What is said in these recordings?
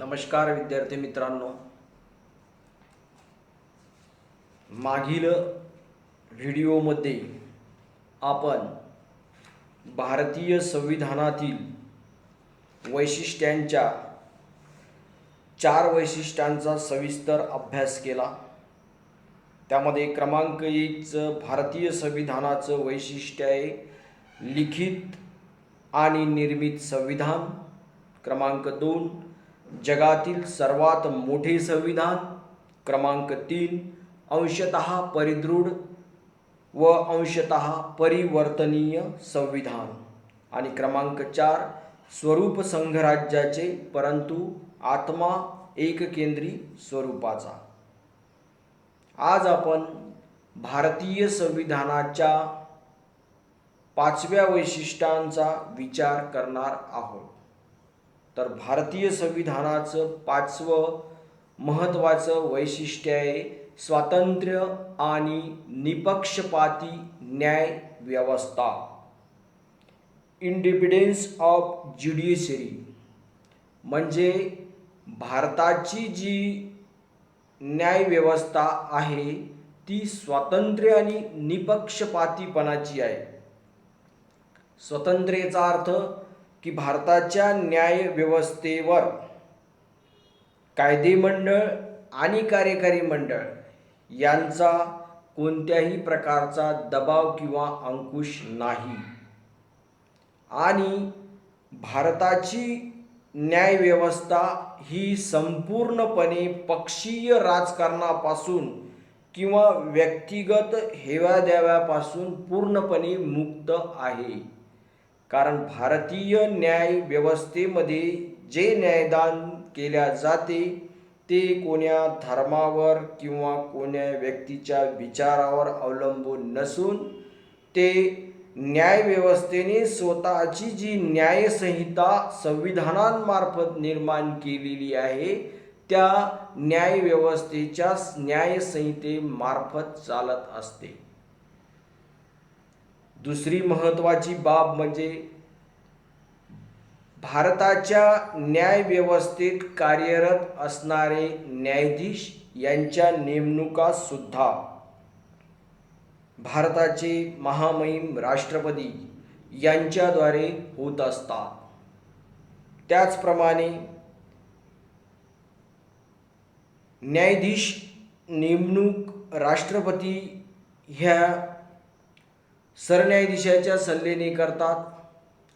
नमस्कार विद्यार्थी मित्रांनो, मागील व्हिडिओमध्ये आपण भारतीय संविधानातील वैशिष्ट्यांच्या 4 वैशिष्ट्यांचा सविस्तर अभ्यास केला। त्यामध्ये क्रमांक 1 भारतीय संविधानाचं वैशिष्ट्य आहे लिखित आणि निर्मित संविधान। क्रमांक 2 जगातील सर्वात मोठे संविधान। क्रमांक 3 अंशतः परिदृढ व अंशतः परिवर्तनीय संविधान। आणि क्रमांक 4 स्वरूप संघराज्याचे परंतु आत्मा एककेंद्री स्वरूपाचा। आज आपण भारतीय संविधानाच्या 5व्या वैशिष्ट्यांचा विचार करणार आहोत। तर भारतीय संविधानाचं 5वं महत्त्वाचं वैशिष्ट्य आहे स्वातंत्र्य आणि निपक्षपाती न्याय व्यवस्था, इंडिपेंडन्स ऑफ ज्युडिशरी। म्हणजे भारताची जी न्याय व्यवस्था आहे ती स्वातंत्र्य आणि निपक्षपातीपणाची आहे। स्वातंत्र्याचा अर्थ की भारताच्या न्याय व्यवस्थेवर कायदेमंडळ आणि कार्यकारी मंडळ यांचा कोणत्याही प्रकारचा दबाव किंवा अंकुश नाही। आणि भारताची न्याय व्यवस्था ही संपूर्णपणे पक्षीय राजकारणापासून किंवा व्यक्तिगत हेवादेवापासून पूर्णपणे मुक्त आहे। कारण भारतीय न्याय व्यवस्थेमध्ये जे न्यायदान केल्या जाते ते कोण्या धर्मावर किंवा कोण्या व्यक्तीच्या विचारावर अवलंबून नसून ते न्याय व्यवस्थेने स्वतःची जी न्यायसंहिता संविधानांमार्फत निर्माण केलेली आहे त्या न्याय व्यवस्थेच्या न्यायसंहितेमार्फत चालत असते। दुसरी महत्त्वाची बाब म्हणजे भारताच्या न्याय व्यवस्थेत कार्यरत असणारे न्यायाधीश यांच्या नेमणुका सुद्धा भारताचे महामहिम राष्ट्रपती यांच्याद्वारे होत असतात। त्याचप्रमाणे न्यायाधीश नेमणूक राष्ट्रपती ह्या सरन्यायाधीशाच्या सल्ल्याने करतात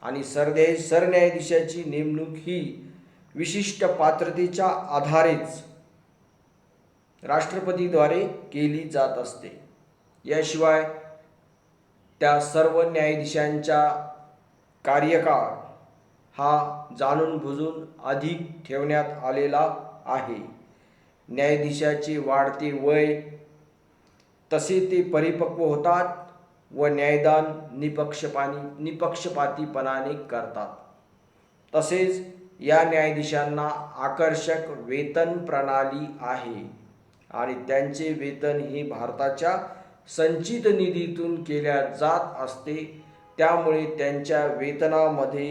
आणि सरन्यायाधीशाची नेमणूक ही विशिष्ट पात्रतेच्या आधारेच राष्ट्रपतीद्वारे केली जात असते। याशिवाय त्या सर्व न्यायाधीशांचा कार्यकाळ हा जाणून बुजून अधिक ठेवण्यात आलेला आहे। न्यायाधीशाचे वाढते वय तसे ते परिपक्व होतात व न्यायदान निपक्षपातीपणाने करतात। तसेच या न्यायाधीशांना आकर्षक वेतन प्रणाली आहे आणि त्यांचे वेतन हे भारताच्या संचित निधीतून केल्या जात असते। त्यामुळे त्यांच्या वेतनामध्ये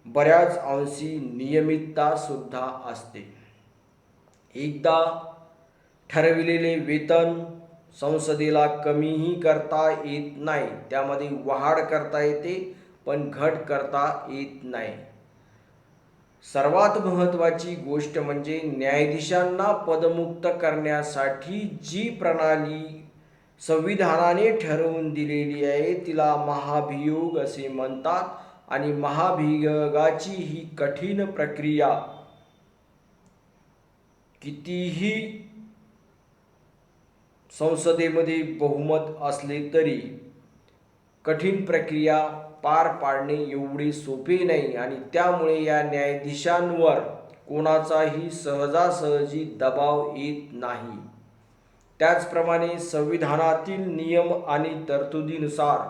बऱ्याच अंशी नियमितता सुद्धा असते। एकदा ठरविलेले वेतन संसदेला कमीही करता येत नाही, त्यामध्ये वाढ करता येते पण घट करता येत नाही। सर्वात महत्त्वाची गोष्ट म्हणजे न्यायाधीशांना पदमुक्त करण्यासाठी जी प्रणाली संविधानाने ठरवून दिलेली आहे तिला महाभियोग असे म्हणतात। आणि महाभियोगाची ही कठीण प्रक्रिया कितीही संसदेमध्ये बहुमत असले तरी कठीण प्रक्रिया पार पाडणे एवढे सोपे नाही आणि त्यामुळे या न्यायाधीशांवर कोणाचाही सहजासहजी दबाव येत नाही। त्याचप्रमाणे संविधानातील नियम आणि तरतुदीनुसार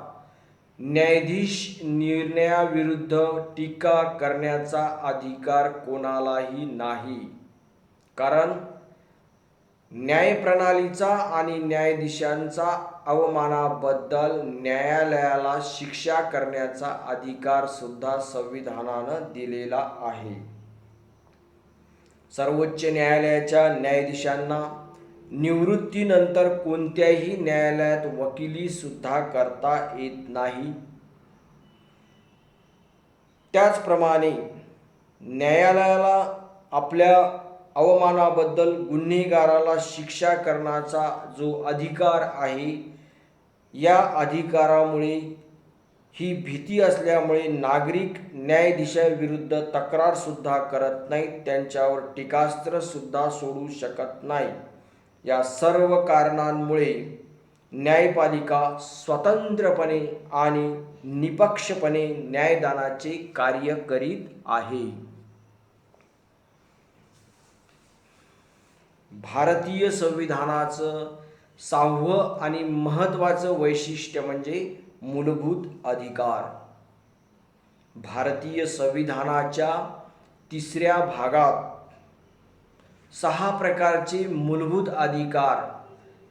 न्यायाधीश निर्णयाविरुद्ध टीका करण्याचा अधिकार कोणालाही नाही। कारण न्यायप्रणालीचा आणि न्यायाधीशांचा अवमानाबद्दल न्यायालयाला शिक्षा करण्याचा अधिकार सुद्धा संविधानानं दिलेला आहे। सर्वोच्च न्यायालयाच्या न्यायाधीशांना निवृत्तीनंतर कोणत्याही न्यायालयात वकिली सुद्धा करता येत नाही. त्याचप्रमाणे न्यायालयाला आपल्या अवमानाबद्दल गुन्हेगाराला शिक्षा करण्याचा जो अधिकार आहे, या अधिकारामुळे ही भीती असल्यामुळे नागरिक न्यायाधीशाविरुद्ध तक्रारसुद्धा करत नाहीत, त्यांच्यावर टीकास्त्रसुद्धा सोडू शकत नाही. या सर्व कारणांमुळे न्यायपालिका स्वतंत्रपणे आणि निपक्षपणे न्यायदानाचे कार्य करीत आहे. भारतीय संविधानाचं 6वं आणि महत्त्वाचं वैशिष्ट्य म्हणजे मूलभूत अधिकार. भारतीय संविधानाच्या 3ऱ्या भागात 6 प्रकारचे मूलभूत अधिकार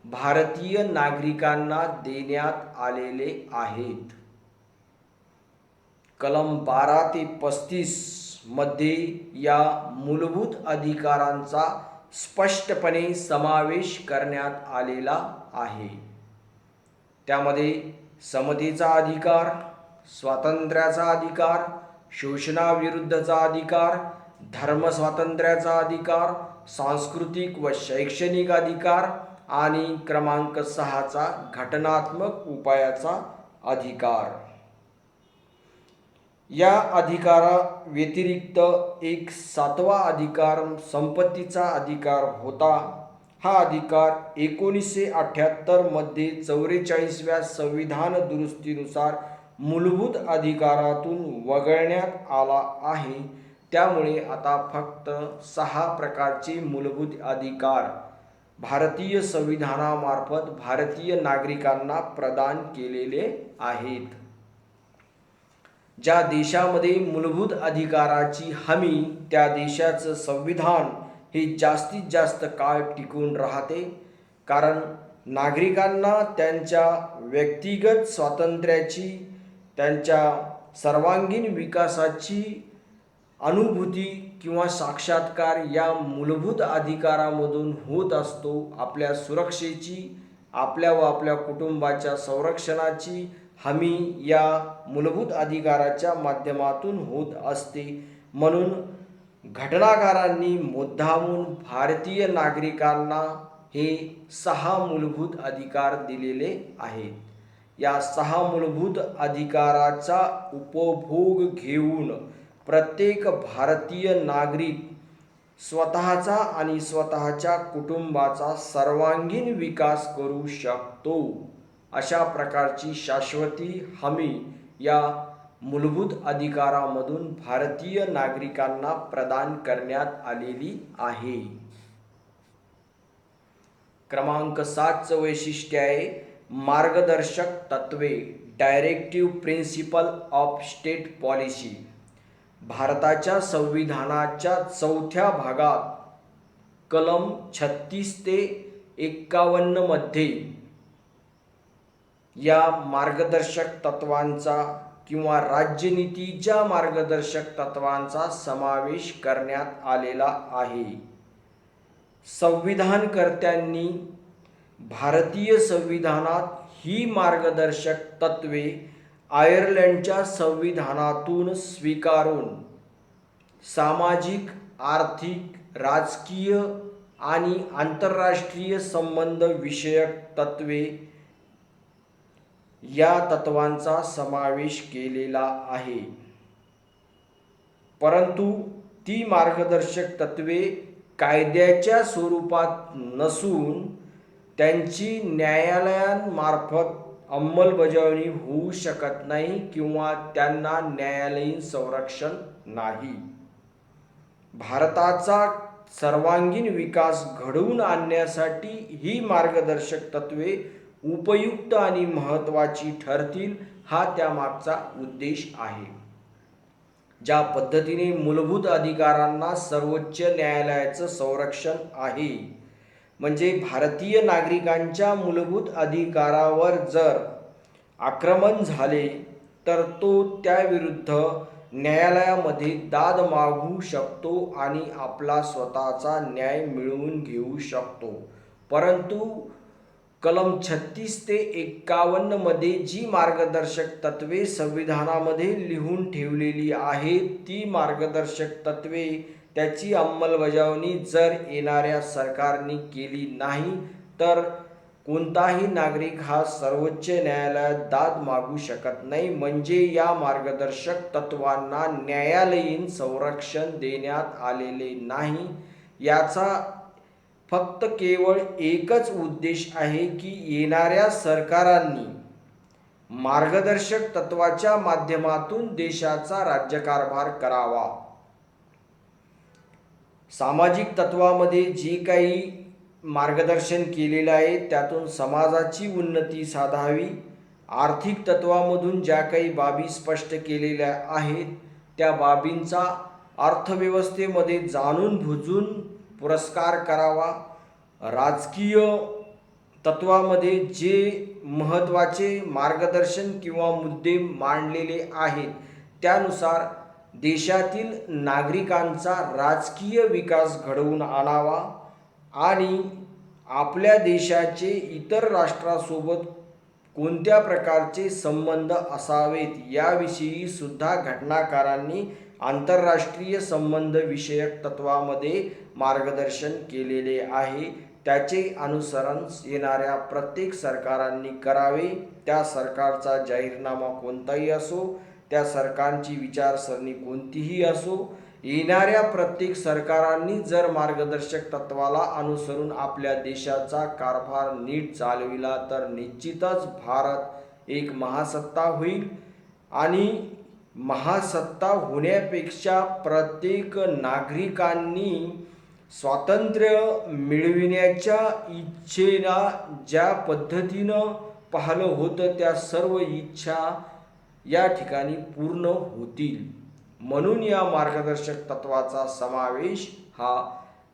भारतीय नागरिकांना देण्यात आलेले आहेत. कलम 12 ते 35 मध्ये या मूलभूत अधिकारांचा स्पष्टपणे समावेश करण्यात आलेला आहे. त्यामध्ये समतेचा अधिकार, स्वातंत्र्याचा अधिकार, शोषणाविरुद्धचा अधिकार, धर्मस्वातंत्र्याचा अधिकार, सांस्कृतिक व शैक्षणिक अधिकार आणि क्रमांक 6चा घटनात्मक उपायाचा अधिकार. या अधिकारा व्यतिरिक्त एक 7वा अधिकार संपत्तीचा अधिकार होता. हा अधिकार 1978 मध्ये 44व्या संविधान दुरुस्तीनुसार मूलभूत अधिकारातून वगळण्यात आला आहे. त्यामुळे आता फक्त 6 प्रकारचे मूलभूत अधिकार भारतीय संविधानामार्फत भारतीय नागरिकांना प्रदान केलेले आहेत. ज्या देशामध्ये मूलभूत अधिकाराची हमी, त्या देशाचं संविधान हे जास्तीत जास्त काळ टिकून राहते. कारण नागरिकांना त्यांच्या व्यक्तिगत स्वातंत्र्याची, त्यांच्या सर्वांगीण विकासाची अनुभूती किंवा साक्षात्कार या मूलभूत अधिकारामधून होत असतो. आपल्या सुरक्षेची, आपल्या व आपल्या कुटुंबाच्या संरक्षणाची हमी या मूलभूत अधिकाराच्या माध्यमातून होत असते. म्हणून घटनाकारांनी मुद्दामून भारतीय नागरिकांना हे 6 मूलभूत अधिकार दिलेले आहेत. या 6 मूलभूत अधिकाराचा उपभोग घेऊन प्रत्येक भारतीय नागरिक स्वतःचा आणि स्वतःच्या कुटुंबाचा सर्वांगीण विकास करू शकतो. अशा प्रकारची शाश्वती हमी या मूलभूत अधिकारामधून भारतीय नागरिकांना प्रदान करण्यात आलेली आहे. क्रमांक 7चं वैशिष्ट्य आहे मार्गदर्शक तत्त्वे, directive principle of state policy. भारताच्या संविधानाच्या 4थ्या भागात कलम 36 ते 51 मध्ये या मार्गदर्शक तत्वांचा किंवा राज्यनीतीच्या मार्गदर्शक तत्वांचा समावेश करण्यात आलेला आहे. संविधानकर्त्यांनी भारतीय संविधानात ही मार्गदर्शक तत्वे आयर्लंडच्या संविधानातून स्वीकारून सामाजिक, आर्थिक, राजकीय आणि आंतरराष्ट्रीय संबंध विषयक तत्वे या तत्वांचा समावेश केलेला आहे. परंतु ती मार्गदर्शक तत्वे कायद्याच्या स्वरूपात नसून त्यांची न्यायालयांमार्फत अंमलबजावणी होऊ शकत नाही किंवा त्यांना न्यायालयीन संरक्षण नाही. भारताचा सर्वांगीण विकास घडवून आणण्यासाठी ही मार्गदर्शक तत्वे उपयुक्त आणि महत्त्वाची ठरतील, हा त्यामागचा उद्देश आहे. ज्या पद्धतीने मूलभूत अधिकारांना सर्वोच्च न्यायालयाचं संरक्षण आहे, म्हणजे भारतीय नागरिकांच्या मूलभूत अधिकारावर जर आक्रमण झाले तर तो त्याविरुद्ध न्यायालयामध्ये दाद मागू शकतो आणि आपला स्वतःचा न्याय मिळवून घेऊ शकतो. परंतु कलम 36 ते 51 मध्ये जी मार्गदर्शक तत्त्वे संविधानामध्ये लिहून ठेवलेली आहेत, ती मार्गदर्शक तत्त्वे त्याची अंमलबजावणी जर येणाऱ्या सरकारने केली नाही तर कोणताही नागरिक हा सर्वोच्च न्यायालयात दाद मागू शकत नाही. म्हणजे या मार्गदर्शक तत्त्वांना न्यायालयीन संरक्षण देण्यात आलेले नाही. याचा फक्त केवळ एकच उद्देश आहे की येणाऱ्या सरकारांनी मार्गदर्शक तत्त्वाच्या माध्यमातून देशाचा राज्यकारभार करावा. सामाजिक तत्त्वामध्ये जे काही मार्गदर्शन केलेलं आहे त्यातून समाजाची उन्नती साधावी. आर्थिक तत्त्वामधून ज्या काही बाबी स्पष्ट केलेल्या आहेत त्या बाबींचा अर्थव्यवस्थेमध्ये जाणून बुजून पुरस्कार करावा. राजकीय तत्त्वामध्ये जे महत्त्वाचे मार्गदर्शन किंवा मुद्दे मांडलेले आहेत त्यानुसार देशातील नागरिकांचा राजकीय विकास घडवून आणावा आणि आपल्या देशाचे इतर राष्ट्रासोबत कोणत्या प्रकारचे संबंध असावेत याविषयी सुद्धा घटनाकारांनी आंतरराष्ट्रीय संबंध विषयक तत्त्वामध्ये मार्गदर्शन केलेले आहे. त्याचे अनुसरण येणाऱ्या प्रत्येक सरकारांनी करावे. त्या सरकारचा जाहीरनामा कोणताही असो, त्या सरकारची विचारसरणी कोणतीही असो, येणाऱ्या प्रत्येक सरकारांनी जर मार्गदर्शक तत्त्वाला अनुसरून आपल्या देशाचा कारभार नीट चालविला तर निश्चितच भारत एक महासत्ता होईल. आणि महासत्ता होण्यापेक्षा प्रत्येक नागरिकांनी स्वातंत्र्य मिळविण्याच्या इच्छेला ज्या पद्धतीनं पाहिलं होतं त्या सर्व इच्छा या ठिकाणी पूर्ण होतील. म्हणून या मार्गदर्शक तत्त्वाचा समावेश हा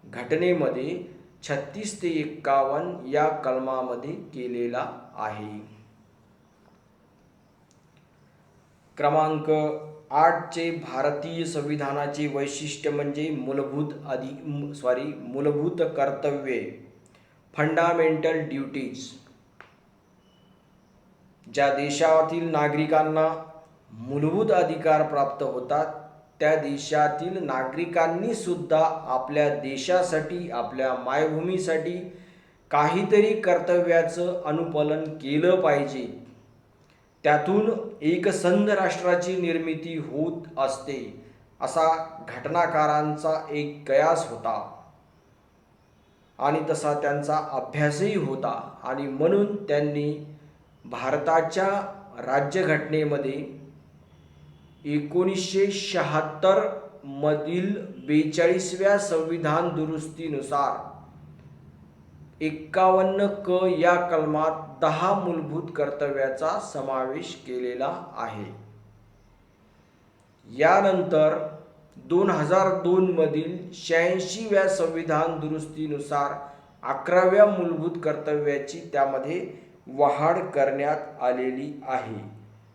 घटनेमध्ये 36 ते 51 या कलमामध्ये केलेला आहे. क्रमांक 8 चे भारतीय संविधानाचे वैशिष्ट्य म्हणजे मूलभूत कर्तव्ये, फंडामेंटल ड्युटीज. ज्या देशातील नागरिकांना मूलभूत अधिकार प्राप्त होतात त्या देशातील नागरिकांनी सुद्धा आपल्या देशासाठी, आपल्या मायभूमीसाठी काहीतरी कर्तव्याचं अनुपालन केलं पाहिजे. त्यातून एकसंध राष्ट्राची निर्मिती होत असते असा घटनाकारांचा एक कयास होता आणि तसा त्यांचा अभ्यासही होता. आणि म्हणून त्यांनी भारताच्या राज्यघटनेमध्ये 1976 मधील 42व्या संविधान दुरुस्तीनुसार 51 क या कलमात 10 मूलभूत कर्तव्याचा समावेश केलेला आहे. यानंतर 2002 मधील 86व्या संविधान दुरुस्तीनुसार 11व्या मूलभूत कर्तव्याची त्यामध्ये वाढ करण्यात आलेली आहे.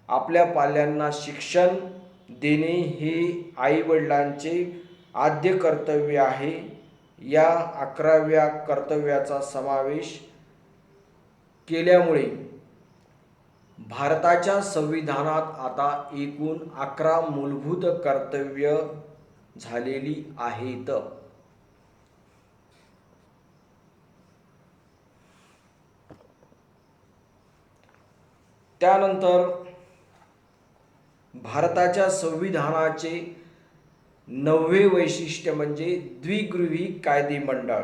आपल्या पाल्यांना शिक्षण देणे हे आईवडिलांचे आद्य कर्तव्य आहे. या 11व्या कर्तव्याचा समावेश केल्यामुळे भारताच्या संविधानात आता एकूण 11 मूलभूत कर्तव्य झालेली आहेत. त्यानंतर भारताच्या संविधानाचे 9वे वैशिष्ट्य म्हणजे द्विगृही कायदेमंडळ,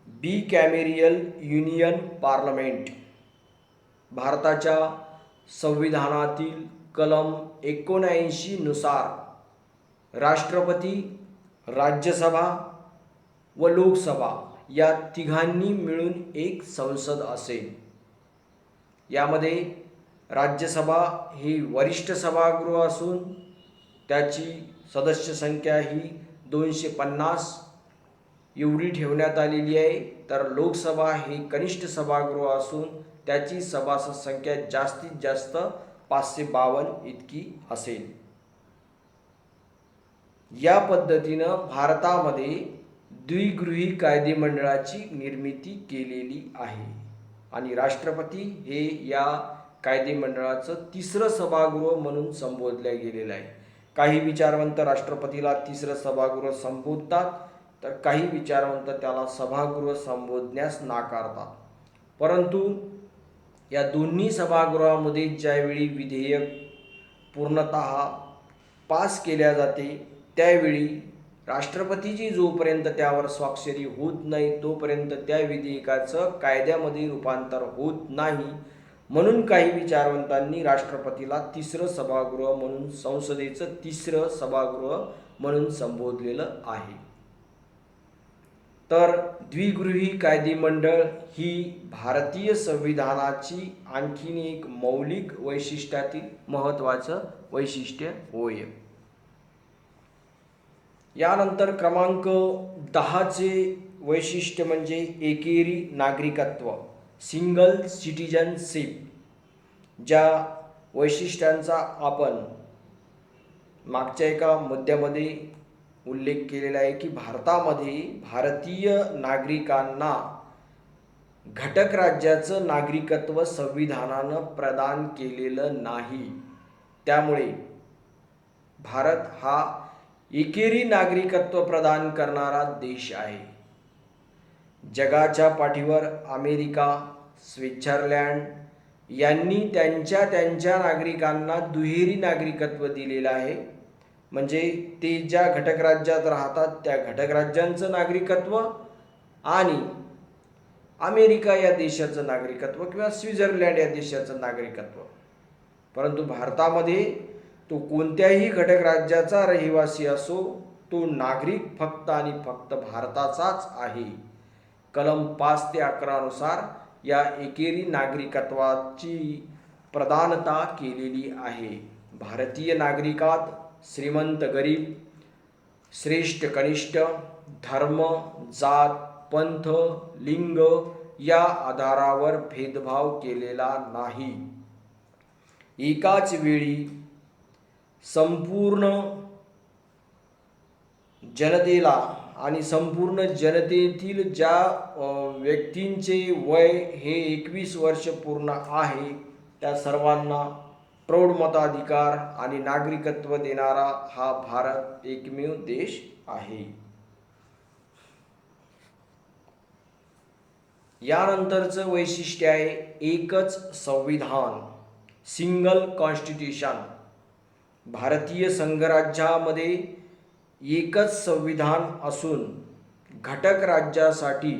बिकॅमेरियल युनियन पार्लमेंट. भारताच्या संविधानातील कलम 79 नुसार राष्ट्रपती, राज्यसभा व लोकसभा या तिघांनी मिळून एक संसद असेल. यामध्ये राज्यसभा ही वरिष्ठ सभागृह असून त्याची सदस्य संख्या ही 250 एवढी ठेवण्यात आलेली आहे. तर लोकसभा ही कनिष्ठ सभागृह असून त्याची सभासद संख्या जास्तीत जास्त 552 इतकी असेल. या पद्धतीनं भारतामध्ये द्विगृही कायदेमंडळाची निर्मिती केलेली आहे आणि राष्ट्रपती हे या कायदेमंडळाचं तिसरं सभागृह म्हणून संबोधलं गेलेलं आहे. काही विचारवंत राष्ट्रपतीला तिसरं सभागृह संबोधतात, तर काही विचारवंत त्याला सभागृह संबोधण्यास नाकारतात. परंतु या दोन्ही सभागृहामध्ये ज्यावेळी विधेयक पूर्णतः पास केल्या जाते त्यावेळी राष्ट्रपतीची जोपर्यंत त्यावर स्वाक्षरी होत नाही तोपर्यंत त्या विधेयकाचं कायद्यामध्ये रूपांतर होत नाही. म्हणून काही विचारवंतांनी राष्ट्रपतीला तिसरं सभागृह म्हणून, संसदेचं तिसरं सभागृह म्हणून संबोधलेलं आहे. तर द्विगृही कायदेमंडळ ही भारतीय संविधानाची आणखीन एक मौलिक वैशिष्ट्यातील महत्त्वाचं वैशिष्ट्य होय. यानंतर क्रमांक 10चे वैशिष्ट्य म्हणजे एकेरी नागरिकत्व, सिंगल सिटिझनशिप. ज्या वैशिष्ट्यांचा आपण मागच्या एका मुद्द्यामध्ये उल्लेख केलेला आहे की भारतामध्ये भारतीय नागरिकांना घटक राज्याचं नागरिकत्व संविधानानं प्रदान केलेलं नाही. त्यामुळे भारत हा एकेरी नागरिकत्व प्रदान करणारा देश आहे. जगाच्या पाठीवर अमेरिका, स्वित्झर्लंड यांनी त्यांच्या नागरिकांना दुहेरी नागरिकत्व दिलेलं आहे. म्हणजे ते ज्या घटक राज्यात राहतात त्या घटक राज्यांचं नागरिकत्व आणि अमेरिका या देशाचं नागरिकत्व किंवा स्वित्झर्लंड या देशाचं नागरिकत्व. परंतु भारतामध्ये तो कोणत्याही घटक राज्याचा रहिवासी असो, तो नागरिक फक्त आणि फक्त भारताचाच आहे. कलम 5 ते 11 नुसार या एकेरी नागरिकत्वाची प्रदानता केलेली आहे. भारतीय नागरिकात श्रीमंत गरीब, श्रेष्ठ कनिष्ठ, धर्म, जात, पंथ, लिंग या आधारावर भेदभाव केलेला नाही. एकाच वेळी संपूर्ण जनतेला आणि संपूर्ण जनतेतील ज्या व्यक्तींचे वय हे 21 वर्ष पूर्ण आहे त्या सर्वांना प्रौढ मताधिकार आणि नागरिकत्व देणारा हा भारत एकमेव देश आहे. यानंतरचं वैशिष्ट्य आहे एकच संविधान, सिंगल कॉन्स्टिट्यूशन. भारतीय संघराज्यामध्ये एकच संविधान असून घटक राज्यासाठी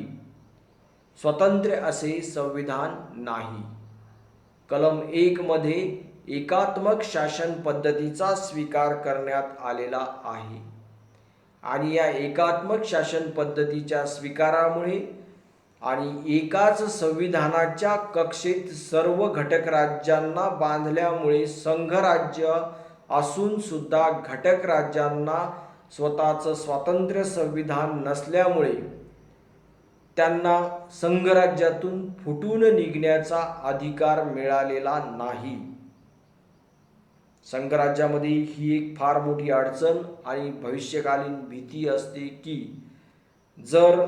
स्वतंत्र असे संविधान नाही. कलम 1 मध्ये एकात्मक शासन पद्धतीचा स्वीकार करण्यात आलेला आहे आणि या एकात्मक शासन पद्धतीच्या स्वीकारामुळे आणि एकाच संविधानाच्या कक्षेत सर्व घटक राज्यांना बांधल्यामुळे संघराज्य असून सुद्धा घटक राज्यांना स्वतःचं स्वातंत्र्य संविधान नसल्यामुळे त्यांना संघराज्यातून फुटून निघण्याचा अधिकार मिळालेला नाही. संघराज्यामध्ये ही एक फार मोठी अडचण आणि भविष्यकालीन भीती असते की जर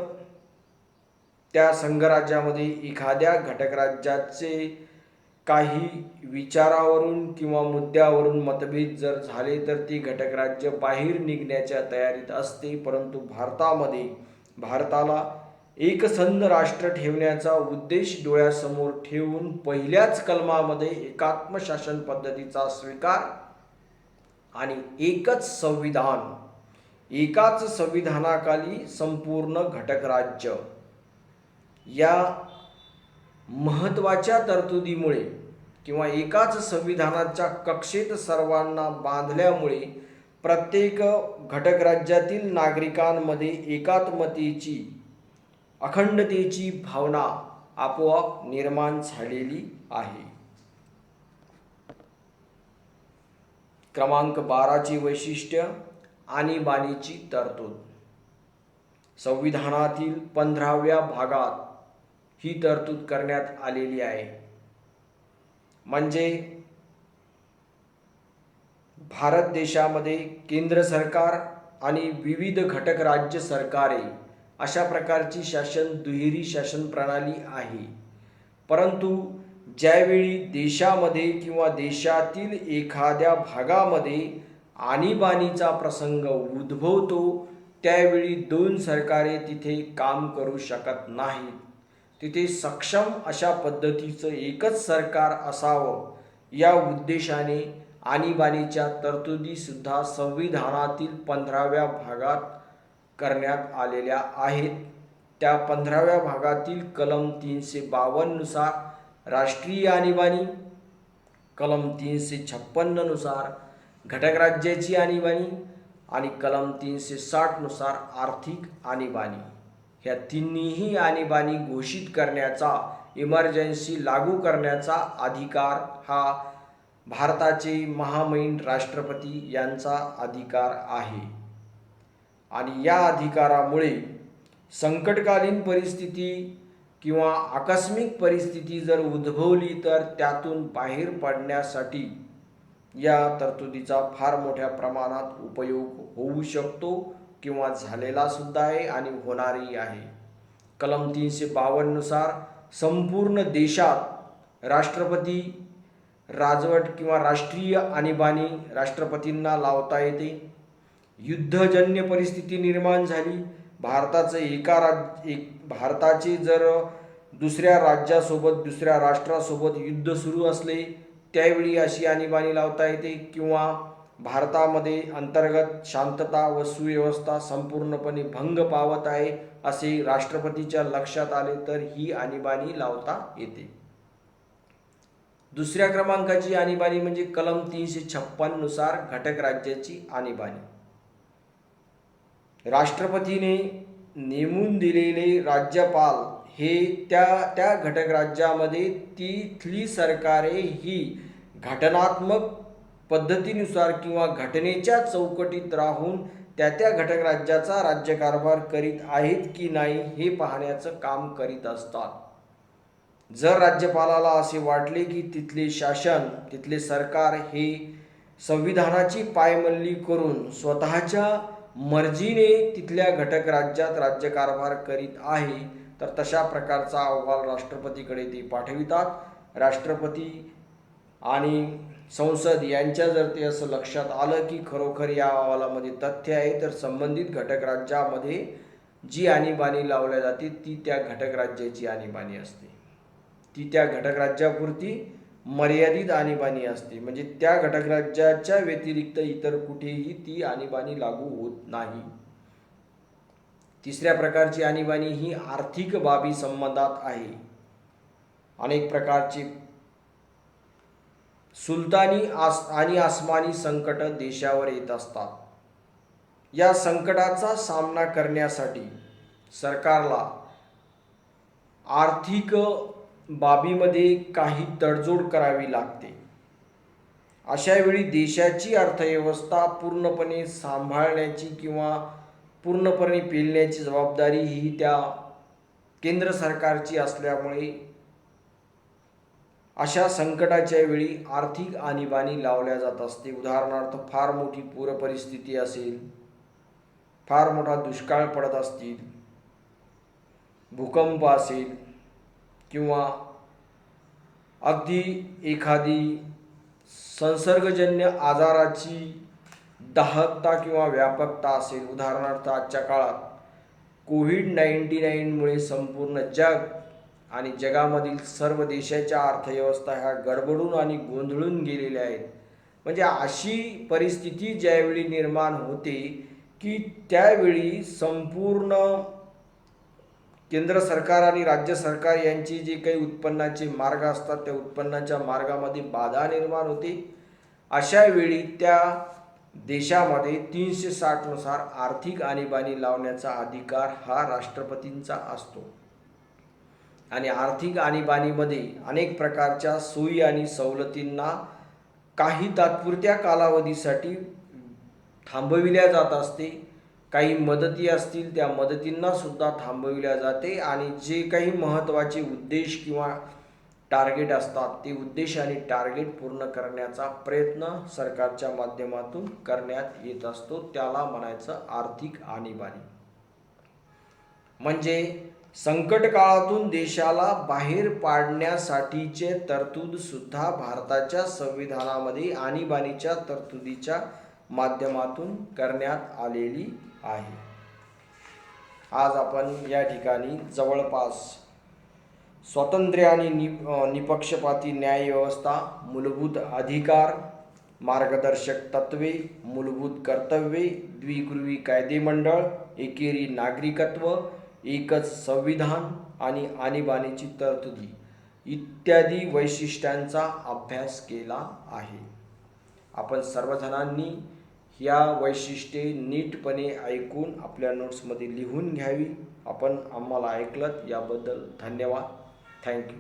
त्या संघराज्यामध्ये एखाद्या घटक राज्याचे काही विचारावरून किंवा मुद्द्यावरून मतभेद जर झाले तर ते घटक राज्य बाहेर निघण्याच्या तयारीत असते. परंतु भारतामध्ये भारताला एकसंध राष्ट्र ठेवण्याचा उद्देश डोळ्यासमोर ठेवून पहिल्याच कलमामध्ये एकात्म शासन पद्धतीचा स्वीकार आणि एकच संविधान, एकाच संविधानाखाली संपूर्ण घटक राज्य या महत्त्वाच्या तरतुदीमुळे किंवा एकाच संविधानाच्या कक्षेत सर्वांना बांधल्यामुळे प्रत्येक घटक राज्यातील नागरिकांमध्ये एकात्मतेची, अखंडतेची भावना आपोआप निर्माण झालेली आहे. क्रमांक 12चे वैशिष्ट्य आणीबाणीची तरतूद. संविधानातील 15व्या भागात ही तरतूद करण्यात आलेली आहे. म्हणजे भारत देशामध्ये केंद्र सरकार आणि विविध घटक राज्य सरकारे अशा प्रकारची दुहेरी शासन प्रणाली आहे. परंतु ज्यावेळी देशामध्ये किंवा देशातील एखाद्या भागामध्ये आणीबाणीचा प्रसंग उद्भवतो त्यावेळी दोन सरकारे तिथे काम करू शकत नाहीत. तिथे सक्षम अशा पद्धतीचं एकच सरकार असावं या उद्देशाने आणीबाणीच्या तरतुदीसुद्धा संविधानातील 15व्या भागात करण्यात आलेल्या आहेत. त्या 15व्या भागातील कलम 352 नुसार राष्ट्रीय आणीबाणी, कलम 356 नुसार घटक राज्याची आणीबाणी आणि कलम 360 नुसार आर्थिक आणीबाणी, ह्या तिन्ही आणीबाणी घोषित करण्याचा, इमर्जन्सी लागू करण्याचा अधिकार हा भारताचे महामहिम राष्ट्रपती यांचा अधिकार आहे. आणि या अधिकारामुळे संकटकालीन परिस्थिती किंवा आकस्मिक परिस्थिती जर उद्भवली तर त्यातून बाहेर पडण्यासाठी या तरतुदीचा फार मोठ्या प्रमाणात उपयोग होऊ शकतो किंवा झालेला सुद्धा आहे आणि होणारही आहे. कलम 352 नुसार संपूर्ण देशात राष्ट्रपती राजवट किंवा राष्ट्रीय आणीबाणी राष्ट्रपतींना लावता येते. युद्धजन्य परिस्थिती निर्माण झाली, भारताचे जर दुसऱ्या राज्यासोबत, दुसऱ्या राष्ट्रासोबत युद्ध सुरू असले त्यावेळी अशी आणीबाणी लावता येते. किंवा भारतामध्ये अंतर्गत शांतता व सुव्यवस्था संपूर्णपणे भंग पावत आहे असे राष्ट्रपतीच्या लक्षात आले तर ही आणीबाणी लावता येते. दुसऱ्या क्रमांकाची आणीबाणी म्हणजे कलम 356 नुसार घटक राज्याची आणीबाणी. राष्ट्रपतीने नेमून दिलेले राज्यपाल हे त्या घटक राज्यामध्ये तिथली सरकारे ही घटनात्मक पद्धतीनुसार किंवा घटनेच्या चौकटीत राहून त्या घटक राज्याचा राज्यकारभार करीत आहेत की नाही हे पाहण्याचं काम करीत असतात. जर राज्यपालाला असे वाटले की तिथले शासन, तिथले सरकार हे संविधानाची पायमल्ली करून स्वतःच्या मर्जीने तिथल्या घटक राज्यात राज्यकारभार करीत आहे तर तशा प्रकारचा अहवाल राष्ट्रपतीकडे ते पाठवितात. राष्ट्रपती आणि संसद यांच्या जर ते असं लक्षात आलं की खरोखर या अहवालामध्ये तथ्य आहे तर संबंधित घटक राज्यामध्ये जी आणीबाणी लावल्या जाते ती त्या घटक राज्याची आणीबाणी असते. ती त्या घटक राज्यापुरती मर्यादित आणीबाणी असते, म्हणजे त्या घटक राज्याच्या व्यतिरिक्त इतर कुठेही ती आणीबाणी लागू होत नाही. तिसऱ्या प्रकारची आणीबाणी ही आर्थिक बाबी संबंधात आहे. अनेक प्रकारची सुलतानी आणि आसमानी संकट देशावर येत असतात. या संकटाचा सामना करण्यासाठी सरकारला आर्थिक बाबीमध्ये काही तडजोड करावी लागते. अशा वेळी देशाची अर्थव्यवस्था पूर्णपणे सांभाळण्याची किंवा पूर्णपणे पेलण्याची जबाबदारी ही त्या केंद्र सरकारची असल्यामुळे अशा संकटाच्या वेळी आर्थिक आणीबाणी लावल्या जात असते. उदाहरणार्थ फार मोठी पूर परिस्थिती असेल, फार मोठा दुष्काळ पडत असतील, भूकंप असेल किंवा अगदी एखादी संसर्गजन्य आजाराची दाहकता किंवा व्यापकता असेल. उदाहरणार्थ आजच्या काळात कोविड-19मुळे संपूर्ण जग आणि जगामधील सर्व देशाच्या अर्थव्यवस्था ह्या गडबडून आणि गोंधळून गेलेल्या आहेत. म्हणजे अशी परिस्थिती ज्यावेळी निर्माण होते की त्यावेळी संपूर्ण केंद्र सरकार आणि राज्य सरकार यांचे जे काही उत्पन्नाचे मार्ग असतात त्या उत्पन्नाच्या मार्गामध्ये बाधा निर्माण होते. अशा वेळी त्या देशामध्ये 360 नुसार आर्थिक आणीबाणी लावण्याचा अधिकार हा राष्ट्रपतींचा असतो. आणि आर्थिक आणीबाणीमध्ये अनेक प्रकारच्या सोयी आणि सवलतींना काही तात्पुरत्या कालावधीसाठी थांबविल्या जात असते. काही मदती असतील त्या मदतींना सुद्धा थांबविल्या जाते आणि जे काही महत्त्वाचे उद्देश किंवा टार्गेट असतात ते उद्देश आणि टार्गेट पूर्ण करण्याचा प्रयत्न सरकारच्या माध्यमातून करण्यात येत असतो, त्याला म्हणायचं आर्थिक आणीबाणी. म्हणजे संकट काळातून देशाला बाहेर पाडण्यासाठीचे तरतूद सुद्धा भारताच्या संविधानामध्ये आणीबाणीच्या तरतुदीच्या माध्यमातून करण्यात आलेली आहे. आज आपण या ठिकाणी जवळपास स्वातंत्र्य आणि निपक्षपाती न्याय व्यवस्था, मूलभूत अधिकार, मार्गदर्शक तत्त्वे, मूलभूत कर्तव्ये, द्विगृही कायदेमंडळ, एकेरी नागरिकत्व, एकच संविधान आणि आणीबाणीची तरतुदी इत्यादी वैशिष्ट्यांचा अभ्यास केला आहे. आपण सर्वजणांनी या वैशिष्ट्ये नीटपणे ऐकून आपल्या नोट्समध्ये लिहून घ्यावी. आपण आम्हाला ऐकलत याबद्दल धन्यवाद. थँक्यू.